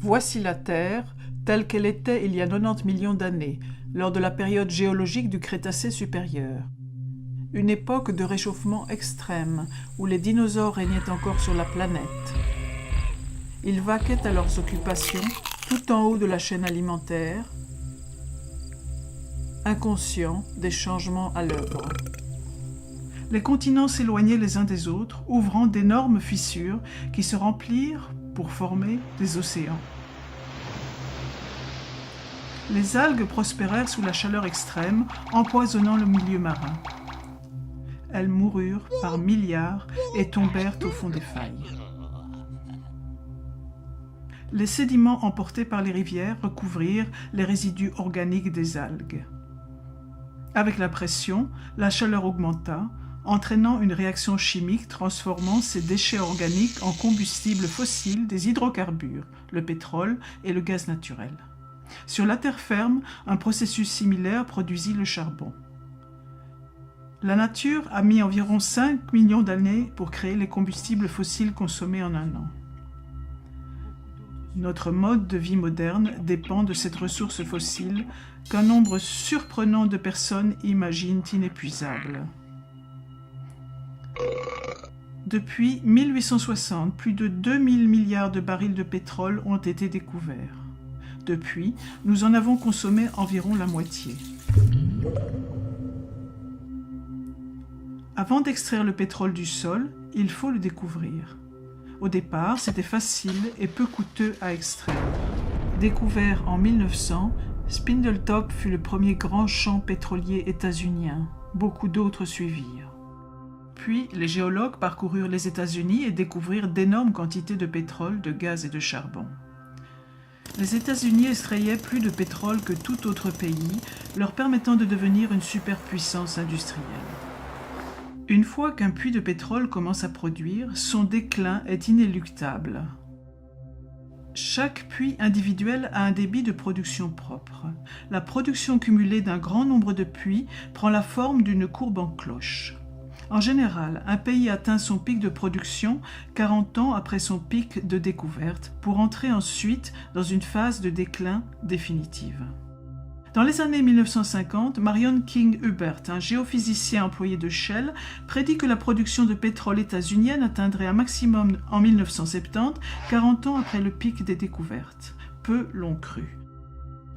Voici la Terre, telle qu'elle était il y a 90 millions d'années, lors de la période géologique du Crétacé supérieur. Une époque de réchauffement extrême, où les dinosaures régnaient encore sur la planète. Ils vaquaient à leurs occupations, tout en haut de la chaîne alimentaire, inconscients des changements à l'œuvre. Les continents s'éloignaient les uns des autres, ouvrant d'énormes fissures qui se remplirent pour former des océans. Les algues prospérèrent sous la chaleur extrême, empoisonnant le milieu marin. Elles moururent par milliards et tombèrent au fond des failles. Les sédiments emportés par les rivières recouvrirent les résidus organiques des algues. Avec la pression, la chaleur augmenta, entraînant une réaction chimique transformant ces déchets organiques en combustibles fossiles des hydrocarbures, le pétrole et le gaz naturel. Sur la terre ferme, un processus similaire produisit le charbon. La nature a mis environ 5 millions d'années pour créer les combustibles fossiles consommés en un an. Notre mode de vie moderne dépend de cette ressource fossile qu'un nombre surprenant de personnes imaginent inépuisable. Depuis 1860, plus de 2000 milliards de barils de pétrole ont été découverts. Depuis, nous en avons consommé environ la moitié. Avant d'extraire le pétrole du sol, il faut le découvrir. Au départ, c'était facile et peu coûteux à extraire. Découvert en 1900, Spindletop fut le premier grand champ pétrolier états-unien. Beaucoup d'autres suivirent. Puis, les géologues parcoururent les États-Unis et découvrirent d'énormes quantités de pétrole, de gaz et de charbon. Les États-Unis extrayaient plus de pétrole que tout autre pays, leur permettant de devenir une superpuissance industrielle. Une fois qu'un puits de pétrole commence à produire, son déclin est inéluctable. Chaque puits individuel a un débit de production propre. La production cumulée d'un grand nombre de puits prend la forme d'une courbe en cloche. En général, un pays atteint son pic de production 40 ans après son pic de découverte, pour entrer ensuite dans une phase de déclin définitive. Dans les années 1950, Marion King Hubbert, un géophysicien employé de Shell, prédit que la production de pétrole états-unienne atteindrait un maximum en 1970, 40 ans après le pic des découvertes. Peu l'ont cru.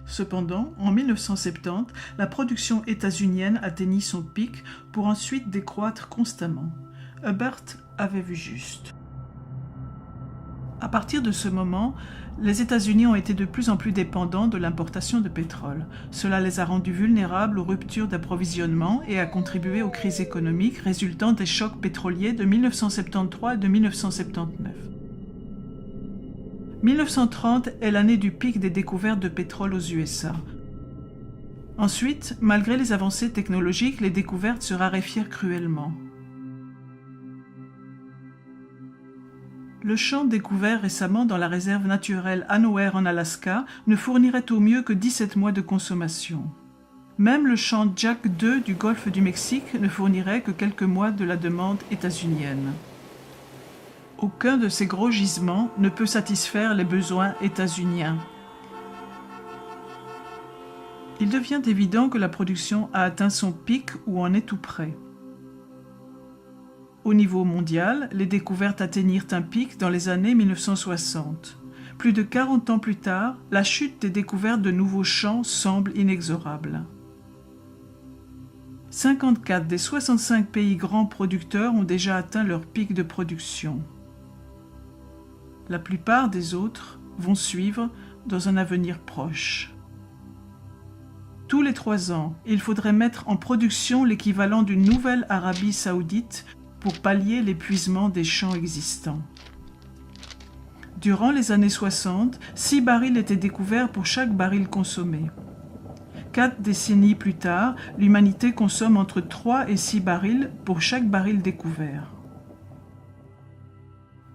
Cependant, en 1970, la production états-unienne atteignit son pic pour ensuite décroître constamment. Hubbert avait vu juste. À partir de ce moment, les États-Unis ont été de plus en plus dépendants de l'importation de pétrole. Cela les a rendus vulnérables aux ruptures d'approvisionnement et a contribué aux crises économiques résultant des chocs pétroliers de 1973 et de 1979. 1930 est l'année du pic des découvertes de pétrole aux USA. Ensuite, malgré les avancées technologiques, les découvertes se raréfièrent cruellement. Le champ découvert récemment dans la réserve naturelle Anower en Alaska ne fournirait au mieux que 17 mois de consommation. Même le champ Jack II du golfe du Mexique ne fournirait que quelques mois de la demande états-unienne. Aucun de ces gros gisements ne peut satisfaire les besoins états-uniens. Il devient évident que la production a atteint son pic ou en est tout près. Au niveau mondial, les découvertes atteignirent un pic dans les années 1960. Plus de 40 ans plus tard, la chute des découvertes de nouveaux champs semble inexorable. 54 des 65 pays grands producteurs ont déjà atteint leur pic de production. La plupart des autres vont suivre dans un avenir proche. Tous les 3 ans, il faudrait mettre en production l'équivalent d'une nouvelle Arabie saoudite pour pallier l'épuisement des champs existants. Durant les années 60, 6 barils étaient découverts pour chaque baril consommé. 4 décennies plus tard, l'humanité consomme entre 3 et 6 barils pour chaque baril découvert.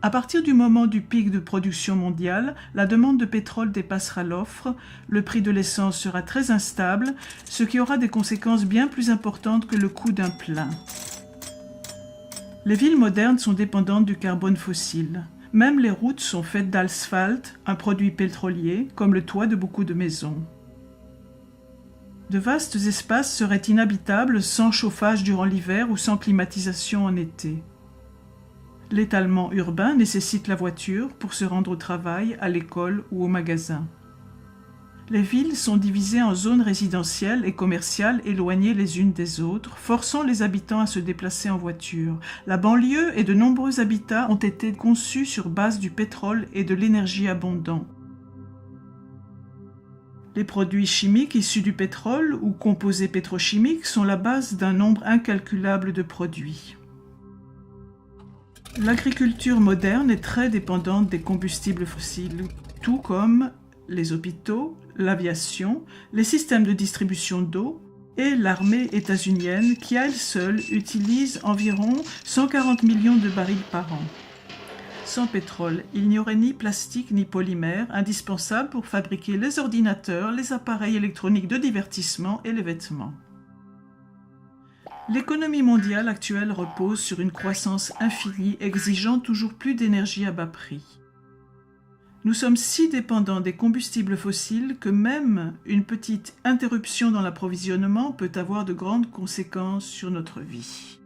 À partir du moment du pic de production mondiale, la demande de pétrole dépassera l'offre, le prix de l'essence sera très instable, ce qui aura des conséquences bien plus importantes que le coût d'un plein. Les villes modernes sont dépendantes du carbone fossile. Même les routes sont faites d'asphalte, un produit pétrolier, comme le toit de beaucoup de maisons. De vastes espaces seraient inhabitables sans chauffage durant l'hiver ou sans climatisation en été. L'étalement urbain nécessite la voiture pour se rendre au travail, à l'école ou au magasin. Les villes sont divisées en zones résidentielles et commerciales éloignées les unes des autres, forçant les habitants à se déplacer en voiture. La banlieue et de nombreux habitats ont été conçus sur base du pétrole et de l'énergie abondante. Les produits chimiques issus du pétrole ou composés pétrochimiques sont la base d'un nombre incalculable de produits. L'agriculture moderne est très dépendante des combustibles fossiles, tout comme les hôpitaux, l'aviation, les systèmes de distribution d'eau et l'armée états-unienne qui à elle seule utilise environ 140 millions de barils par an. Sans pétrole, il n'y aurait ni plastique ni polymère indispensables pour fabriquer les ordinateurs, les appareils électroniques de divertissement et les vêtements. L'économie mondiale actuelle repose sur une croissance infinie exigeant toujours plus d'énergie à bas prix. Nous sommes si dépendants des combustibles fossiles que même une petite interruption dans l'approvisionnement peut avoir de grandes conséquences sur notre vie.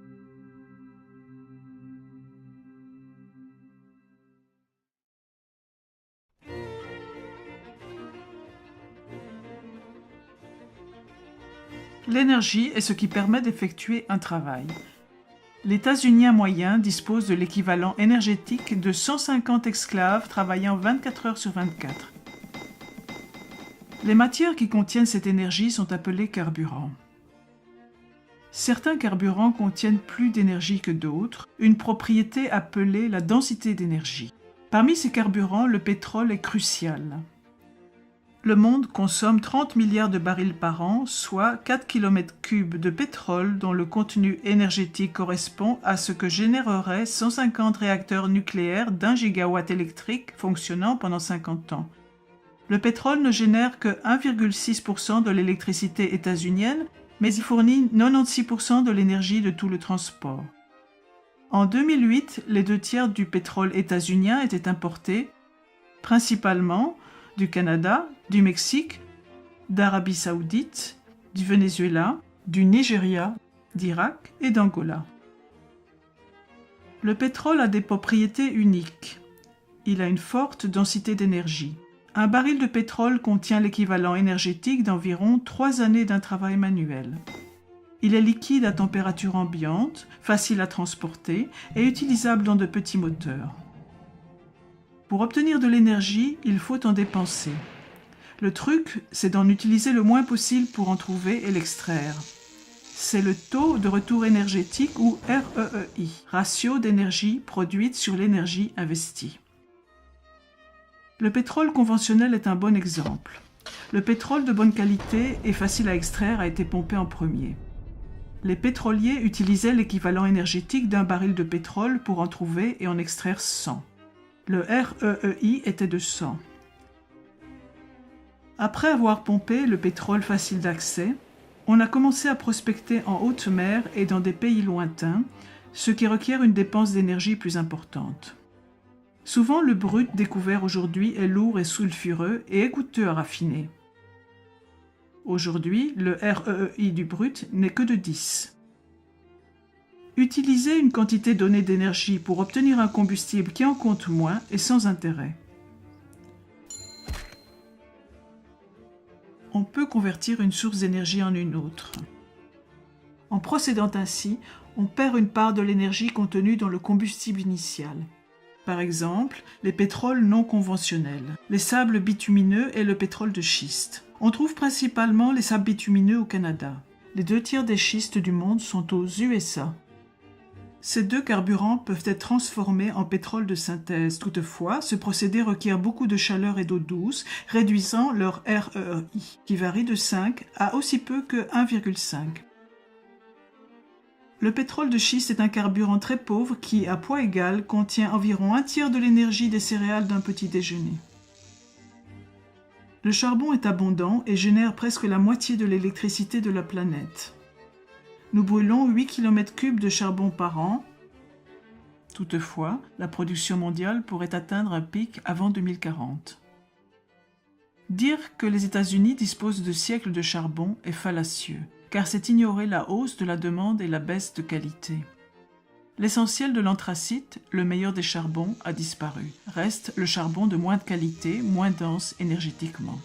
L'énergie est ce qui permet d'effectuer un travail. L'États-Unien moyen dispose de l'équivalent énergétique de 150 esclaves travaillant 24 heures sur 24. Les matières qui contiennent cette énergie sont appelées carburants. Certains carburants contiennent plus d'énergie que d'autres, une propriété appelée la densité d'énergie. Parmi ces carburants, le pétrole est crucial. Le monde consomme 30 milliards de barils par an, soit 4 km3 de pétrole dont le contenu énergétique correspond à ce que généreraient 150 réacteurs nucléaires d'1 gigawatt électrique fonctionnant pendant 50 ans. Le pétrole ne génère que 1,6% de l'électricité états-unienne, mais il fournit 96% de l'énergie de tout le transport. En 2008, les 2/3 du pétrole états-unien étaient importés, principalement du Canada, du Mexique, d'Arabie saoudite, du Venezuela, du Nigeria, d'Irak et d'Angola. Le pétrole a des propriétés uniques. Il a une forte densité d'énergie. Un baril de pétrole contient l'équivalent énergétique d'environ 3 années d'un travail manuel. Il est liquide à température ambiante, facile à transporter et utilisable dans de petits moteurs. Pour obtenir de l'énergie, il faut en dépenser. Le truc, c'est d'en utiliser le moins possible pour en trouver et l'extraire. C'est le taux de retour énergétique ou REEI, ratio d'énergie produite sur l'énergie investie. Le pétrole conventionnel est un bon exemple. Le pétrole de bonne qualité et facile à extraire a été pompé en premier. Les pétroliers utilisaient l'équivalent énergétique d'un baril de pétrole pour en trouver et en extraire 100. Le REEI était de 100. Après avoir pompé le pétrole facile d'accès, on a commencé à prospecter en haute mer et dans des pays lointains, ce qui requiert une dépense d'énergie plus importante. Souvent, le brut découvert aujourd'hui est lourd et sulfureux et est coûteux à raffiner. Aujourd'hui, le REEI du brut n'est que de 10. Utiliser une quantité donnée d'énergie pour obtenir un combustible qui en compte moins est sans intérêt. On peut convertir une source d'énergie en une autre. En procédant ainsi, on perd une part de l'énergie contenue dans le combustible initial. Par exemple, les pétroles non conventionnels, les sables bitumineux et le pétrole de schiste. On trouve principalement les sables bitumineux au Canada. Les 2/3 des schistes du monde sont aux USA. Ces deux carburants peuvent être transformés en pétrole de synthèse. Toutefois, ce procédé requiert beaucoup de chaleur et d'eau douce, réduisant leur REI, qui varie de 5 à aussi peu que 1,5. Le pétrole de schiste est un carburant très pauvre qui, à poids égal, contient environ 1/3 de l'énergie des céréales d'un petit déjeuner. Le charbon est abondant et génère presque la moitié de l'électricité de la planète. Nous brûlons 8 km³ de charbon par an. Toutefois, la production mondiale pourrait atteindre un pic avant 2040. Dire que les États-Unis disposent de siècles de charbon est fallacieux, car c'est ignorer la hausse de la demande et la baisse de qualité. L'essentiel de l'anthracite, le meilleur des charbons, a disparu. Reste le charbon de moindre qualité, moins dense énergétiquement.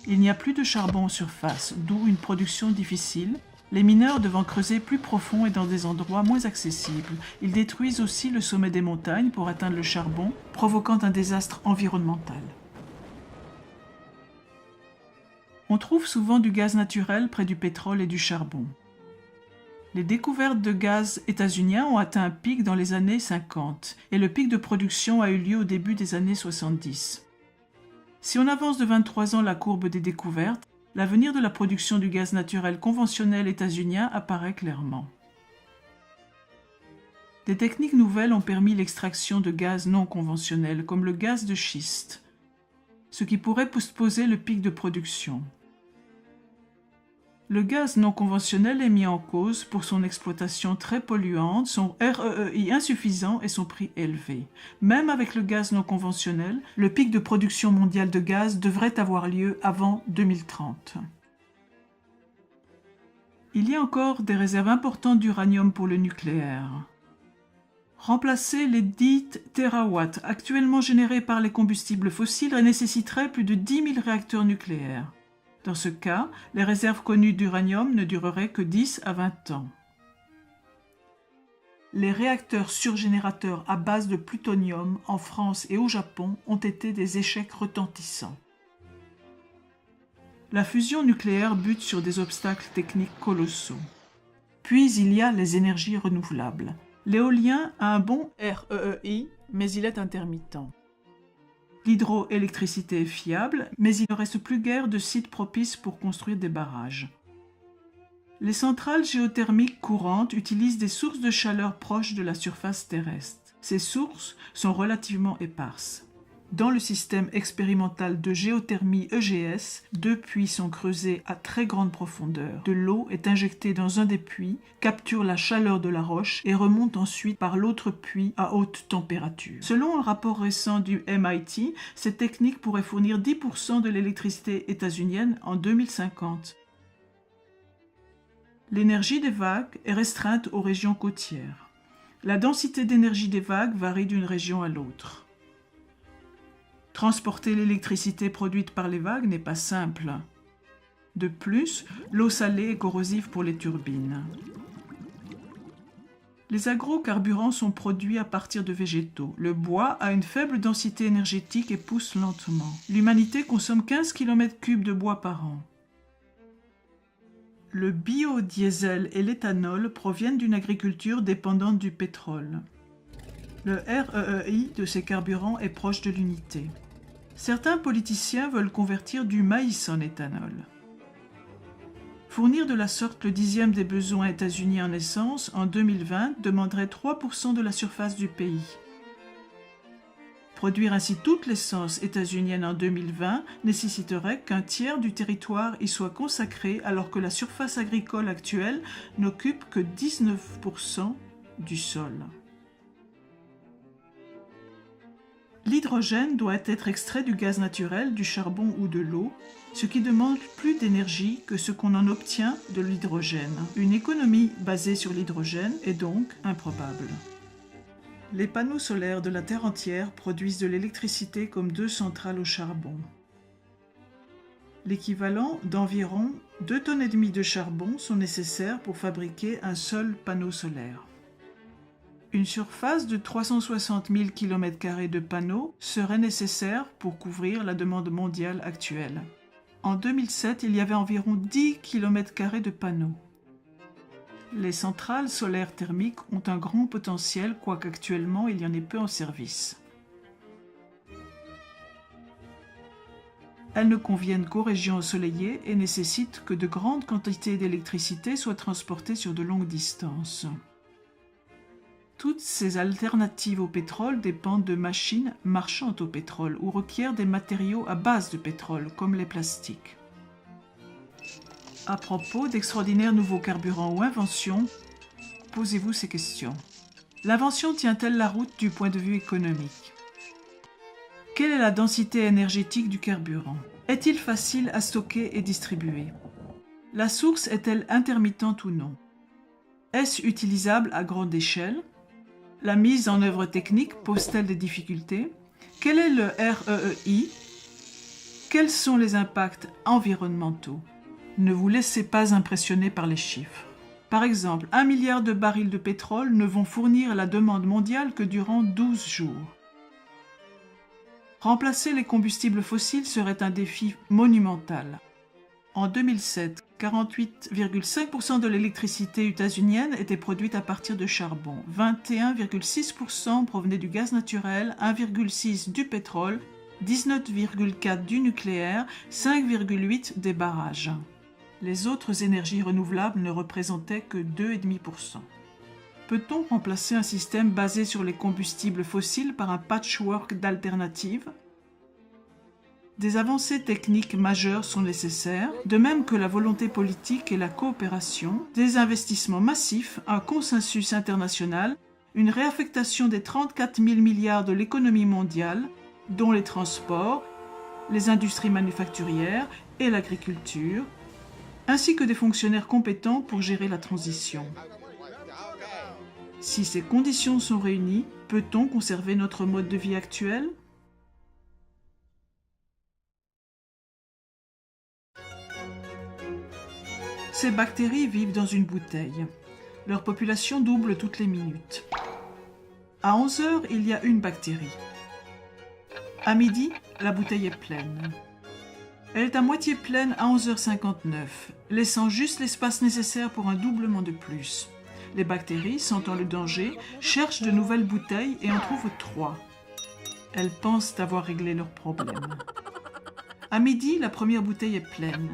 Il n'y a plus de charbon en surface, d'où une production difficile, les mineurs devant creuser plus profond et dans des endroits moins accessibles. Ils détruisent aussi le sommet des montagnes pour atteindre le charbon, provoquant un désastre environnemental. On trouve souvent du gaz naturel près du pétrole et du charbon. Les découvertes de gaz états-uniens ont atteint un pic dans les années 50 et le pic de production a eu lieu au début des années 70. Si on avance de 23 ans la courbe des découvertes, l'avenir de la production du gaz naturel conventionnel états-unien apparaît clairement. Des techniques nouvelles ont permis l'extraction de gaz non conventionnels, comme le gaz de schiste, ce qui pourrait postposer le pic de production. Le gaz non conventionnel est mis en cause pour son exploitation très polluante, son REI insuffisant et son prix élevé. Même avec le gaz non conventionnel, le pic de production mondiale de gaz devrait avoir lieu avant 2030. Il y a encore des réserves importantes d'uranium pour le nucléaire. Remplacer les 10 TWh actuellement générés par les combustibles fossiles nécessiterait plus de 10 000 réacteurs nucléaires. Dans ce cas, les réserves connues d'uranium ne dureraient que 10 à 20 ans. Les réacteurs surgénérateurs à base de plutonium en France et au Japon ont été des échecs retentissants. La fusion nucléaire bute sur des obstacles techniques colossaux. Puis il y a les énergies renouvelables. L'éolien a un bon REI, mais il est intermittent. L'hydroélectricité est fiable, mais il ne reste plus guère de sites propices pour construire des barrages. Les centrales géothermiques courantes utilisent des sources de chaleur proches de la surface terrestre. Ces sources sont relativement éparses. Dans le système expérimental de géothermie EGS, 2 puits sont creusés à très grande profondeur. De l'eau est injectée dans un des puits, capture la chaleur de la roche et remonte ensuite par l'autre puits à haute température. Selon un rapport récent du MIT, cette technique pourrait fournir 10% de l'électricité états-unienne en 2050. L'énergie des vagues est restreinte aux régions côtières. La densité d'énergie des vagues varie d'une région à l'autre. Transporter l'électricité produite par les vagues n'est pas simple. De plus, l'eau salée est corrosive pour les turbines. Les agrocarburants sont produits à partir de végétaux. Le bois a une faible densité énergétique et pousse lentement. L'humanité consomme 15 km³ de bois par an. Le biodiesel et l'éthanol proviennent d'une agriculture dépendante du pétrole. Le REI de ces carburants est proche de l'unité. Certains politiciens veulent convertir du maïs en éthanol. Fournir de la sorte le 10e des besoins états-uniens en essence en 2020 demanderait 3% de la surface du pays. Produire ainsi toute l'essence états-unienne en 2020 nécessiterait qu'un tiers du territoire y soit consacré alors que la surface agricole actuelle n'occupe que 19% du sol. L'hydrogène doit être extrait du gaz naturel, du charbon ou de l'eau, ce qui demande plus d'énergie que ce qu'on en obtient de l'hydrogène. Une économie basée sur l'hydrogène est donc improbable. Les panneaux solaires de la Terre entière produisent de l'électricité comme 2 centrales au charbon. L'équivalent d'environ 2,5 tonnes de charbon sont nécessaires pour fabriquer un seul panneau solaire. Une surface de 360 000 km² de panneaux serait nécessaire pour couvrir la demande mondiale actuelle. En 2007, il y avait environ 10 km² de panneaux. Les centrales solaires thermiques ont un grand potentiel, quoique actuellement il y en ait peu en service. Elles ne conviennent qu'aux régions ensoleillées et nécessitent que de grandes quantités d'électricité soient transportées sur de longues distances. Toutes ces alternatives au pétrole dépendent de machines marchant au pétrole ou requièrent des matériaux à base de pétrole, comme les plastiques. À propos d'extraordinaires nouveaux carburants ou inventions, posez-vous ces questions. L'invention tient-elle la route du point de vue économique? Quelle est la densité énergétique du carburant? Est-il facile à stocker et distribuer? La source est-elle intermittente ou non? Est-ce utilisable à grande échelle? La mise en œuvre technique pose-t-elle des difficultés? Quel est le REEI? Quels sont les impacts environnementaux? Ne vous laissez pas impressionner par les chiffres. Par exemple, 1 milliard de barils de pétrole ne vont fournir la demande mondiale que durant 12 jours. Remplacer les combustibles fossiles serait un défi monumental. En 2007, 48,5% de l'électricité états-unienne était produite à partir de charbon, 21,6% provenait du gaz naturel, 1,6% du pétrole, 19,4% du nucléaire, 5,8% des barrages. Les autres énergies renouvelables ne représentaient que 2,5%. Peut-on remplacer un système basé sur les combustibles fossiles par un patchwork d'alternatives? Des avancées techniques majeures sont nécessaires, de même que la volonté politique et la coopération, des investissements massifs, un consensus international, une réaffectation des 34 000 milliards de l'économie mondiale, dont les transports, les industries manufacturières et l'agriculture, ainsi que des fonctionnaires compétents pour gérer la transition. Si ces conditions sont réunies, peut-on conserver notre mode de vie actuel? Ces bactéries vivent dans une bouteille. Leur population double toutes les minutes. À 11 heures, il y a une bactérie. À midi, la bouteille est pleine. Elle est à moitié pleine à 11h59, laissant juste l'espace nécessaire pour un doublement de plus. Les bactéries, sentant le danger, cherchent de nouvelles bouteilles et en trouvent 3. Elles pensent avoir réglé leur problème. À midi, la première bouteille est pleine.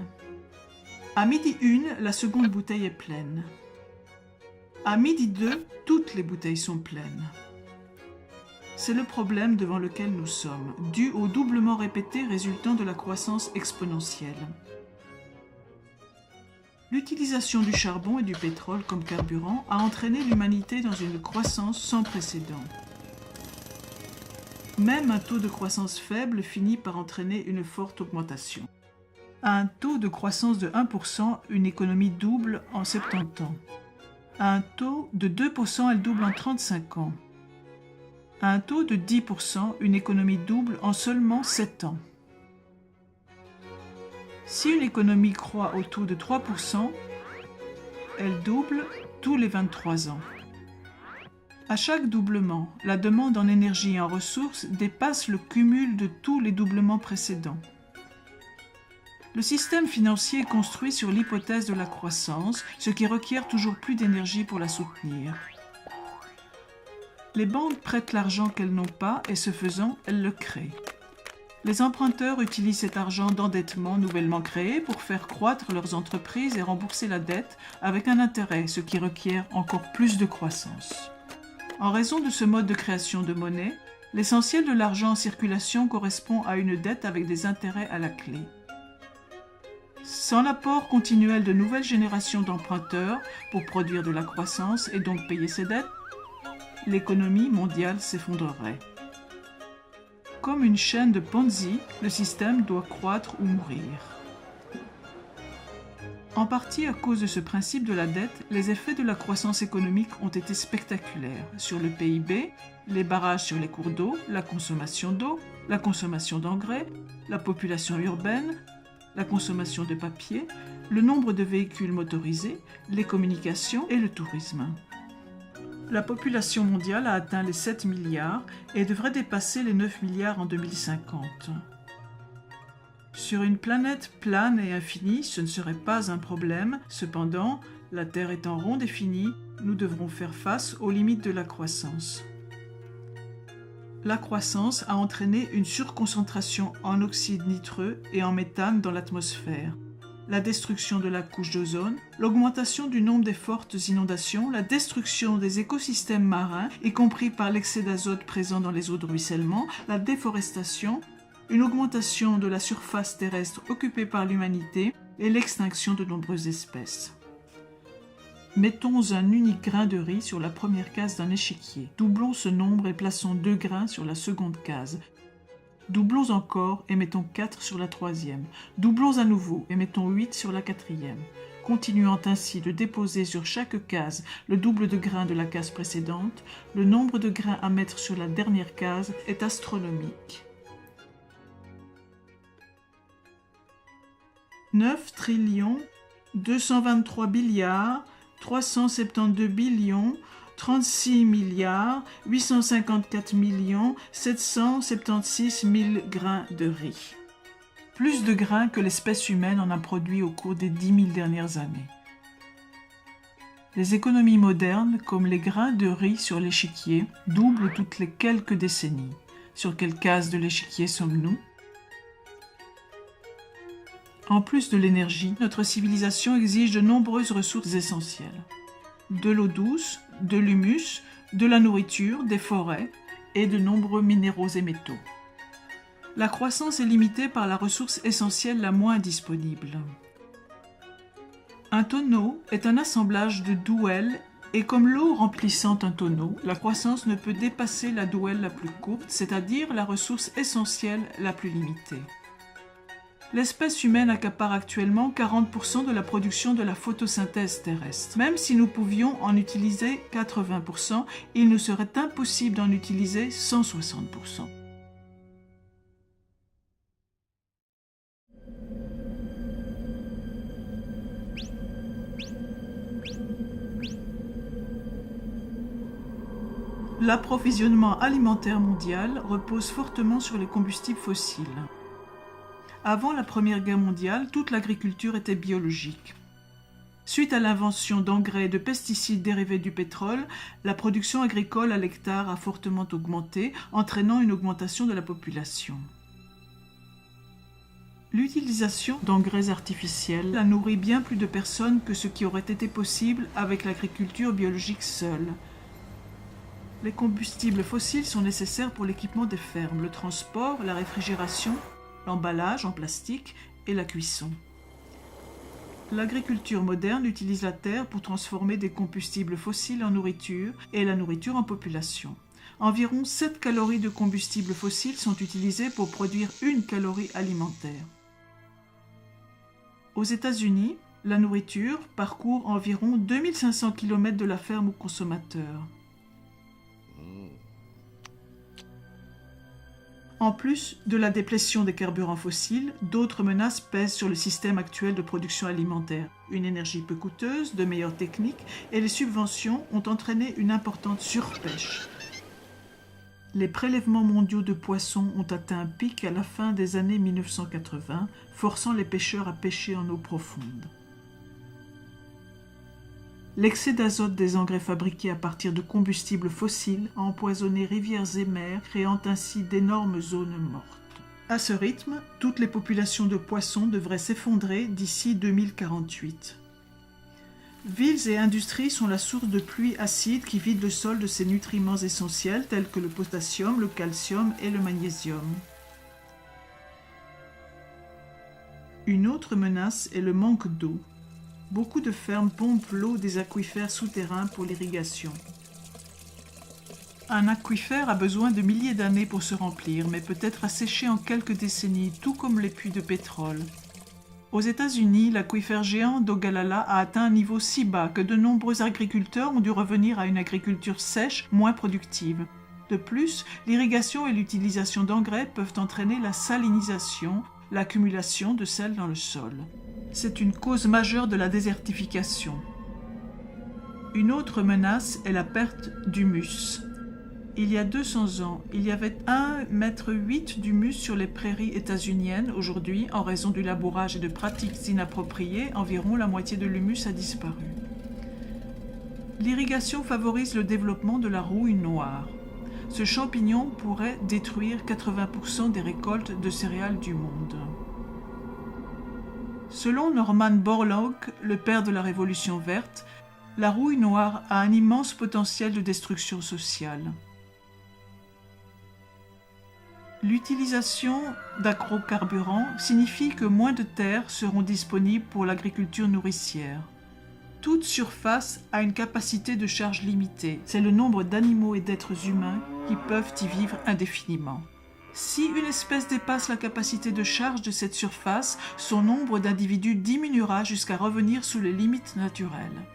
À midi 1, la seconde bouteille est pleine. À midi 2, toutes les bouteilles sont pleines. C'est le problème devant lequel nous sommes, dû au doublement répété résultant de la croissance exponentielle. L'utilisation du charbon et du pétrole comme carburant a entraîné l'humanité dans une croissance sans précédent. Même un taux de croissance faible finit par entraîner une forte augmentation. À un taux de croissance de 1%, une économie double en 70 ans. À un taux de 2%, elle double en 35 ans. À un taux de 10%, une économie double en seulement 7 ans. Si une économie croît au taux de 3%, elle double tous les 23 ans. À chaque doublement, la demande en énergie et en ressources dépasse le cumul de tous les doublements précédents. Le système financier est construit sur l'hypothèse de la croissance, ce qui requiert toujours plus d'énergie pour la soutenir. Les banques prêtent l'argent qu'elles n'ont pas et ce faisant, elles le créent. Les emprunteurs utilisent cet argent d'endettement nouvellement créé pour faire croître leurs entreprises et rembourser la dette avec un intérêt, ce qui requiert encore plus de croissance. En raison de ce mode de création de monnaie, l'essentiel de l'argent en circulation correspond à une dette avec des intérêts à la clé. Sans l'apport continuel de nouvelles générations d'emprunteurs pour produire de la croissance et donc payer ses dettes, l'économie mondiale s'effondrerait. Comme une chaîne de Ponzi, le système doit croître ou mourir. En partie à cause de ce principe de la dette, les effets de la croissance économique ont été spectaculaires sur le PIB, les barrages sur les cours d'eau, la consommation d'engrais, la population urbaine, la consommation de papier, le nombre de véhicules motorisés, les communications et le tourisme. La population mondiale a atteint les 7 milliards et devrait dépasser les 9 milliards en 2050. Sur une planète plane et infinie, ce ne serait pas un problème. Cependant, la Terre étant ronde et finie, nous devrons faire face aux limites de la croissance. La croissance a entraîné une surconcentration en oxyde nitreux et en méthane dans l'atmosphère, la destruction de la couche d'ozone, l'augmentation du nombre des fortes inondations, la destruction des écosystèmes marins, y compris par l'excès d'azote présent dans les eaux de ruissellement, la déforestation, une augmentation de la surface terrestre occupée par l'humanité et l'extinction de nombreuses espèces. Mettons un unique grain de riz sur la première case d'un échiquier. Doublons ce nombre et plaçons 2 grains sur la seconde case. Doublons encore et mettons 4 sur la troisième. Doublons à nouveau et mettons 8 sur la quatrième. Continuant ainsi de déposer sur chaque case le double de grains de la case précédente, le nombre de grains à mettre sur la dernière case est astronomique. 9 trillions, 223 billiards, 372 billions, 36 milliards, 854 millions, 776 000 grains de riz. Plus de grains que l'espèce humaine en a produit au cours des 10 000 dernières années. Les économies modernes, comme les grains de riz sur l'échiquier, doublent toutes les quelques décennies. Sur quelle case de l'échiquier sommes-nous ? En plus de l'énergie, notre civilisation exige de nombreuses ressources essentielles. De l'eau douce, de l'humus, de la nourriture, des forêts et de nombreux minéraux et métaux. La croissance est limitée par la ressource essentielle la moins disponible. Un tonneau est un assemblage de douelles et comme l'eau remplissant un tonneau, la croissance ne peut dépasser la douelle la plus courte, c'est-à-dire la ressource essentielle la plus limitée. L'espèce humaine accapare actuellement 40% de la production de la photosynthèse terrestre. Même si nous pouvions en utiliser 80%, il nous serait impossible d'en utiliser 160%. L'approvisionnement alimentaire mondial repose fortement sur les combustibles fossiles. Avant la Première Guerre mondiale, toute l'agriculture était biologique. Suite à l'invention d'engrais et de pesticides dérivés du pétrole, la production agricole à l'hectare a fortement augmenté, entraînant une augmentation de la population. L'utilisation d'engrais artificiels a nourri bien plus de personnes que ce qui aurait été possible avec l'agriculture biologique seule. Les combustibles fossiles sont nécessaires pour l'équipement des fermes, le transport, la réfrigération, l'emballage en plastique et la cuisson. L'agriculture moderne utilise la terre pour transformer des combustibles fossiles en nourriture et la nourriture en population. Environ 7 calories de combustibles fossiles sont utilisées pour produire 1 calorie alimentaire. Aux États-Unis, la nourriture parcourt environ 2500 km de la ferme au consommateur. En plus de la déplétion des carburants fossiles, d'autres menaces pèsent sur le système actuel de production alimentaire. Une énergie peu coûteuse, de meilleures techniques et les subventions ont entraîné une importante surpêche. Les prélèvements mondiaux de poissons ont atteint un pic à la fin des années 1980, forçant les pêcheurs à pêcher en eau profonde. L'excès d'azote des engrais fabriqués à partir de combustibles fossiles a empoisonné rivières et mers, créant ainsi d'énormes zones mortes. À ce rythme, toutes les populations de poissons devraient s'effondrer d'ici 2048. Villes et industries sont la source de pluies acides qui vident le sol de ses nutriments essentiels tels que le potassium, le calcium et le magnésium. Une autre menace est le manque d'eau. Beaucoup de fermes pompent l'eau des aquifères souterrains pour l'irrigation. Un aquifère a besoin de milliers d'années pour se remplir, mais peut être asséché en quelques décennies, tout comme les puits de pétrole. Aux États-Unis, l'aquifère géant d'Ogallala a atteint un niveau si bas que de nombreux agriculteurs ont dû revenir à une agriculture sèche, moins productive. De plus, l'irrigation et l'utilisation d'engrais peuvent entraîner la salinisation, l'accumulation de sel dans le sol. C'est une cause majeure de la désertification. Une autre menace est la perte d'humus. Il y a 200 ans, il y avait 1,8 m d'humus sur les prairies états-uniennes. Aujourd'hui, en raison du labourage et de pratiques inappropriées, environ la moitié de l'humus a disparu. L'irrigation favorise le développement de la rouille noire. Ce champignon pourrait détruire 80% des récoltes de céréales du monde. Selon Norman Borlaug, le père de la Révolution verte, la rouille noire a un immense potentiel de destruction sociale. L'utilisation d'agrocarburants signifie que moins de terres seront disponibles pour l'agriculture nourricière. Toute surface a une capacité de charge limitée. C'est le nombre d'animaux et d'êtres humains qui peuvent y vivre indéfiniment. Si une espèce dépasse la capacité de charge de cette surface, son nombre d'individus diminuera jusqu'à revenir sous les limites naturelles.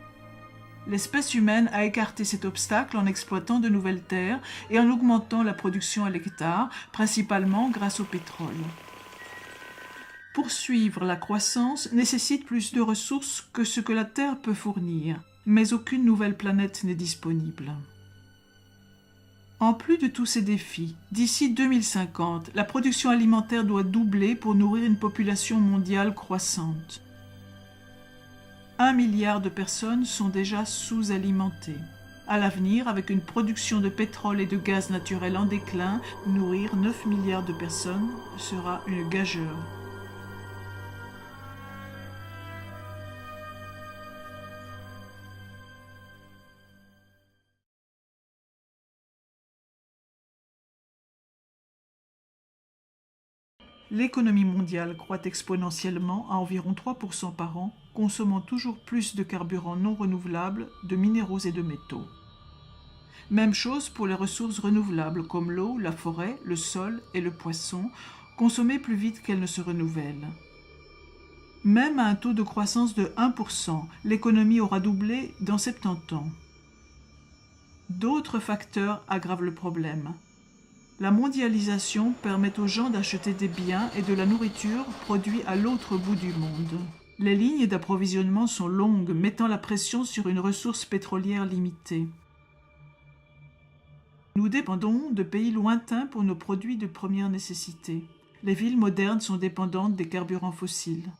L'espèce humaine a écarté cet obstacle en exploitant de nouvelles terres et en augmentant la production à l'hectare, principalement grâce au pétrole. Poursuivre la croissance nécessite plus de ressources que ce que la Terre peut fournir, mais aucune nouvelle planète n'est disponible. En plus de tous ces défis, d'ici 2050, la production alimentaire doit doubler pour nourrir une population mondiale croissante. 1 milliard de personnes sont déjà sous-alimentées. À l'avenir, avec une production de pétrole et de gaz naturel en déclin, nourrir 9 milliards de personnes sera une gageure. L'économie mondiale croît exponentiellement à environ 3% par an, consommant toujours plus de carburants non renouvelables, de minéraux et de métaux. Même chose pour les ressources renouvelables comme l'eau, la forêt, le sol et le poisson, consommées plus vite qu'elles ne se renouvellent. Même à un taux de croissance de 1%, l'économie aura doublé dans 70 ans. D'autres facteurs aggravent le problème. La mondialisation permet aux gens d'acheter des biens et de la nourriture produits à l'autre bout du monde. Les lignes d'approvisionnement sont longues, mettant la pression sur une ressource pétrolière limitée. Nous dépendons de pays lointains pour nos produits de première nécessité. Les villes modernes sont dépendantes des carburants fossiles.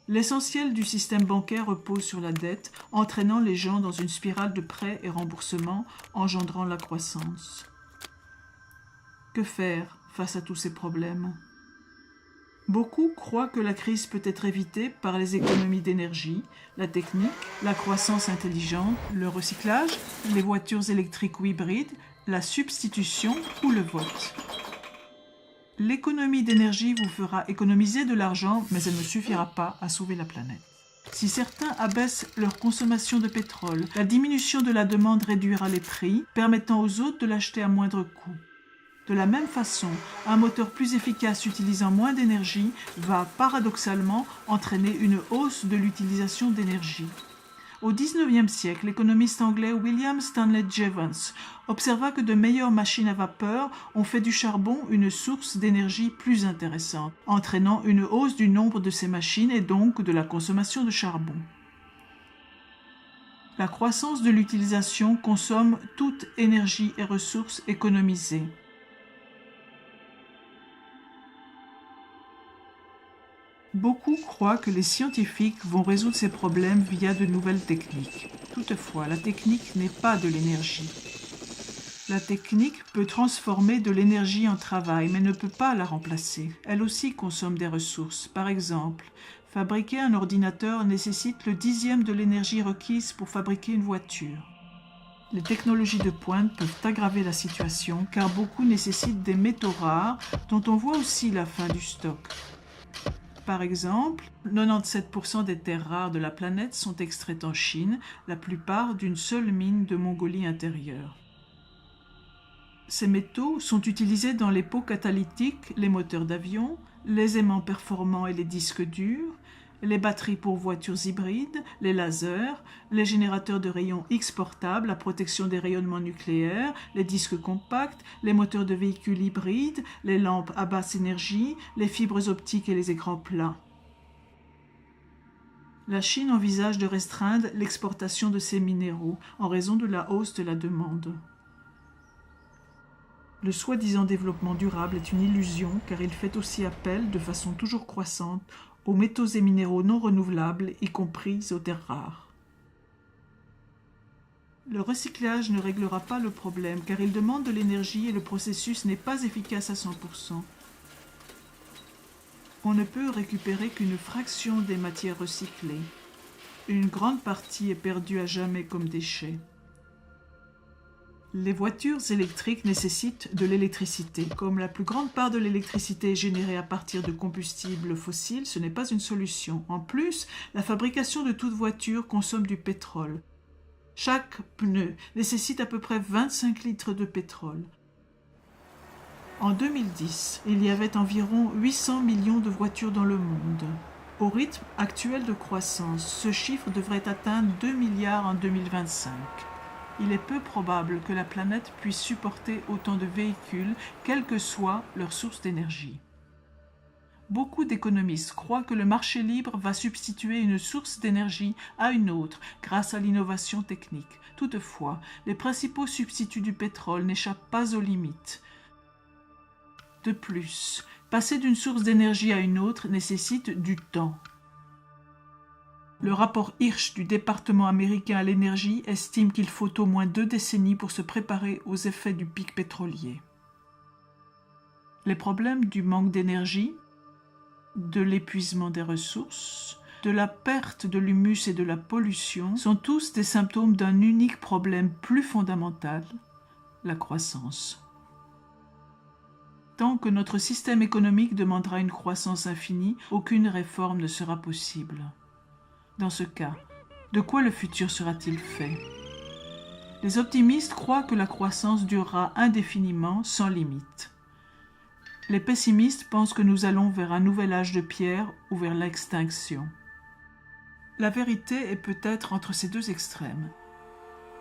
L'essentiel du système bancaire repose sur la dette, entraînant les gens dans une spirale de prêts et remboursements, engendrant la croissance. Que faire face à tous ces problèmes? Beaucoup croient que la crise peut être évitée par les économies d'énergie, la technique, la croissance intelligente, le recyclage, les voitures électriques ou hybrides, la substitution ou le vote. L'économie d'énergie vous fera économiser de l'argent, mais elle ne suffira pas à sauver la planète. Si certains abaissent leur consommation de pétrole, la diminution de la demande réduira les prix, permettant aux autres de l'acheter à moindre coût. De la même façon, un moteur plus efficace utilisant moins d'énergie va paradoxalement entraîner une hausse de l'utilisation d'énergie. Au XIXe siècle, l'économiste anglais William Stanley Jevons observa que de meilleures machines à vapeur ont fait du charbon une source d'énergie plus intéressante, entraînant une hausse du nombre de ces machines et donc de la consommation de charbon. La croissance de l'utilisation consomme toute énergie et ressources économisées. Beaucoup croient que les scientifiques vont résoudre ces problèmes via de nouvelles techniques. Toutefois, la technique n'est pas de l'énergie. La technique peut transformer de l'énergie en travail, mais ne peut pas la remplacer. Elle aussi consomme des ressources. Par exemple, fabriquer un ordinateur nécessite le 10e de l'énergie requise pour fabriquer une voiture. Les technologies de pointe peuvent aggraver la situation, car beaucoup nécessitent des métaux rares, dont on voit aussi la fin du stock. Par exemple, 97% des terres rares de la planète sont extraites en Chine, la plupart d'une seule mine de Mongolie intérieure. Ces métaux sont utilisés dans les pots catalytiques, les moteurs d'avion, les aimants performants et les disques durs, les batteries pour voitures hybrides, les lasers, les générateurs de rayons X portables à protection des rayonnements nucléaires, les disques compacts, les moteurs de véhicules hybrides, les lampes à basse énergie, les fibres optiques et les écrans plats. La Chine envisage de restreindre l'exportation de ces minéraux en raison de la hausse de la demande. Le soi-disant développement durable est une illusion car il fait aussi appel, de façon toujours croissante, aux métaux et minéraux non renouvelables, y compris aux terres rares. Le recyclage ne réglera pas le problème car il demande de l'énergie et le processus n'est pas efficace à 100%. On ne peut récupérer qu'une fraction des matières recyclées. Une grande partie est perdue à jamais comme déchet. Les voitures électriques nécessitent de l'électricité. Comme la plus grande part de l'électricité est générée à partir de combustibles fossiles, ce n'est pas une solution. En plus, la fabrication de toute voiture consomme du pétrole. Chaque pneu nécessite à peu près 25 litres de pétrole. En 2010, il y avait environ 800 millions de voitures dans le monde. Au rythme actuel de croissance, ce chiffre devrait atteindre 2 milliards en 2025. Il est peu probable que la planète puisse supporter autant de véhicules, quelle que soit leur source d'énergie. Beaucoup d'économistes croient que le marché libre va substituer une source d'énergie à une autre grâce à l'innovation technique. Toutefois, les principaux substituts du pétrole n'échappent pas aux limites. De plus, passer d'une source d'énergie à une autre nécessite du temps. Le rapport Hirsch du département américain à l'énergie estime qu'il faut au moins 2 décennies pour se préparer aux effets du pic pétrolier. Les problèmes du manque d'énergie, de l'épuisement des ressources, de la perte de l'humus et de la pollution sont tous des symptômes d'un unique problème plus fondamental, la croissance. Tant que notre système économique demandera une croissance infinie, aucune réforme ne sera possible. Dans ce cas, de quoi le futur sera-t-il fait? Les optimistes croient que la croissance durera indéfiniment, sans limite. Les pessimistes pensent que nous allons vers un nouvel âge de pierre ou vers l'extinction. La vérité est peut-être entre ces deux extrêmes.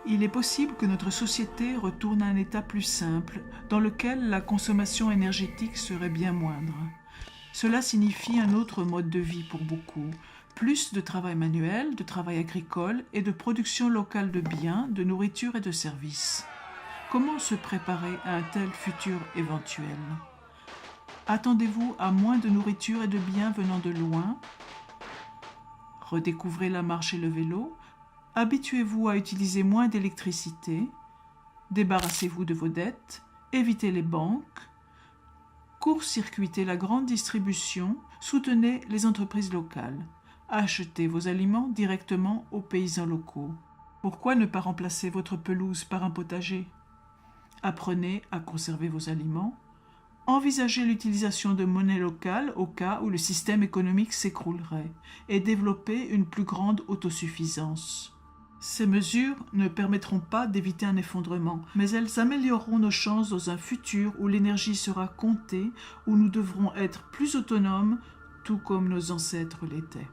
Il est possible que notre société retourne à un état plus simple, dans lequel la consommation énergétique serait bien moindre. Cela signifie un autre mode de vie pour beaucoup, plus de travail manuel, de travail agricole et de production locale de biens, de nourriture et de services. Comment se préparer à un tel futur éventuel? Attendez-vous à moins de nourriture et de biens venant de loin? Redécouvrez la marche et le vélo? Habituez-vous à utiliser moins d'électricité, débarrassez-vous de vos dettes, évitez les banques, court-circuitez la grande distribution, soutenez les entreprises locales, achetez vos aliments directement aux paysans locaux. Pourquoi ne pas remplacer votre pelouse par un potager? Apprenez à conserver vos aliments, envisagez l'utilisation de monnaie locale au cas où le système économique s'écroulerait et développez une plus grande autosuffisance. Ces mesures ne permettront pas d'éviter un effondrement, mais elles amélioreront nos chances dans un futur où l'énergie sera comptée, où nous devrons être plus autonomes, tout comme nos ancêtres l'étaient.